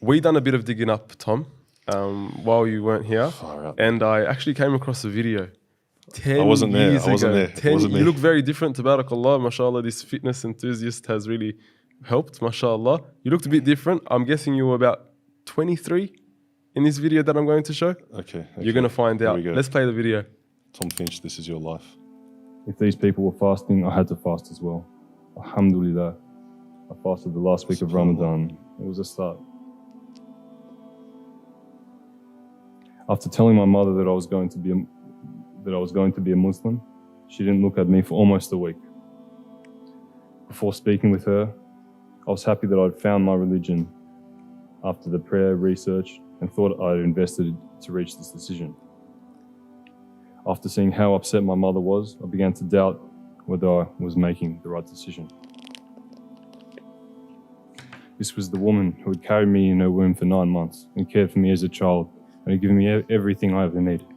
We done a bit of digging up, Tom, while you weren't here, and I actually came across a video 10 I wasn't there. years I wasn't ago. there. It wasn't You me. look very different, tabarakallah, mashallah. This fitness enthusiast has really helped, mashallah. You looked a bit different. I'm guessing you were about 23 in this video that I'm going to show. Okay. You're going to find Here out. we go. Let's play the video. Tom Finch, this is your life. If these people were fasting, I had to fast as well. Alhamdulillah. I fasted the last week of Ramadan. It was a start. After telling my mother that I was going to be a Muslim, she didn't look at me for almost a week. Before speaking with her, I was happy that I'd found my religion after the prayer, research, and thought I'd invested to reach this decision. After seeing how upset my mother was, I began to doubt whether I was making the right decision. This was the woman who had carried me in her womb for 9 months and cared for me as a child and had given me everything I ever needed.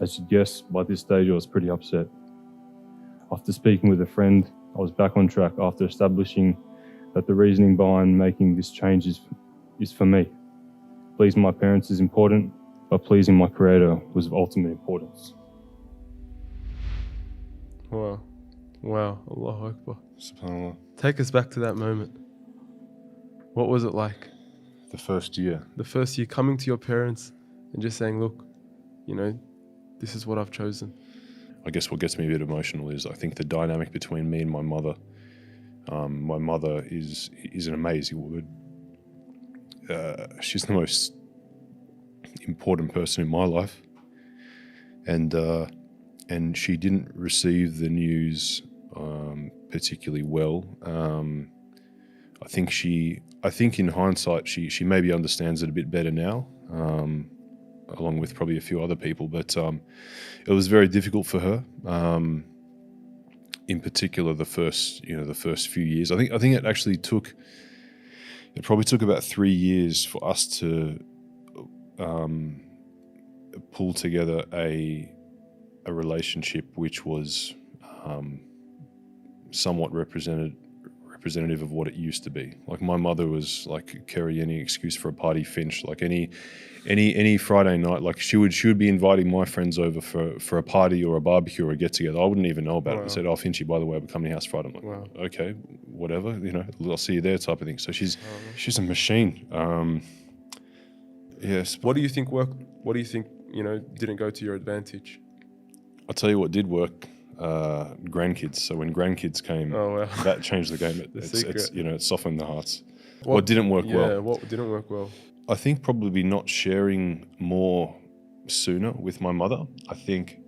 As you'd guess, by this stage I was pretty upset. After speaking with a friend, I was back on track after establishing that the reasoning behind making this change is for me. Pleasing my parents is important, but pleasing my Creator was of ultimate importance. Wow. Wow. Allahu Akbar. SubhanAllah. Take us back to that moment. What was it like? The first year. The first year coming to your parents and just saying, look, you know, this is what I've chosen. I guess what gets me a bit emotional is I think the dynamic between me and my mother. My mother is an amazing woman. She's the most important person in my life, and she didn't receive the news particularly well. I think in hindsight she maybe understands it a bit better now, along with probably a few other people. But it was very difficult for her. In particular, the first few years. I think it probably took about 3 years for us to pull together a relationship which was somewhat representative of what it used to be. Like, my mother was like, carry any excuse for a party, Finch. Like any Friday night, like she would be inviting my friends over for a party or a barbecue or a get together. I wouldn't even know about it. I said, "Oh, Finchy, by the way, we're coming to your house Friday." I'm like, wow. Okay, whatever, I'll see you there, type of thing. So she's a machine. Yes. What do you think worked? What do you think, didn't go to your advantage? I'll tell you what did work. Grandkids. So when grandkids came, that changed the game. It softened the hearts. What didn't work well? Yeah, what didn't work well? I think probably not sharing more sooner with my mother. I think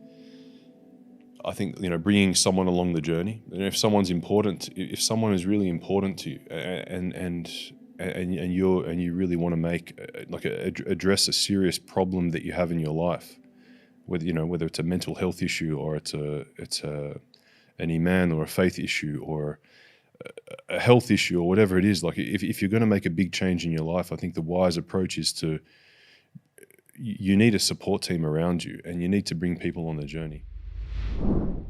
bringing someone along the journey. If someone is really important to you, and you really want to address a serious problem that you have in your life, whether it's a mental health issue or it's an iman or a faith issue or a health issue or whatever it is, like if you're going to make a big change in your life, I think the wise approach is you need a support team around you, and you need to bring people on the journey.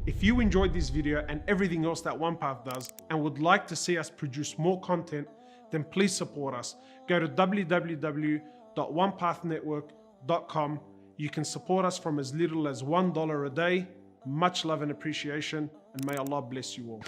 If you enjoyed this video and everything else that OnePath does and would like to see us produce more content, then please support us. Go to www.onepaathnetwork.com. You can support us from as little as $1 a day. Much love and appreciation, and may Allah bless you all.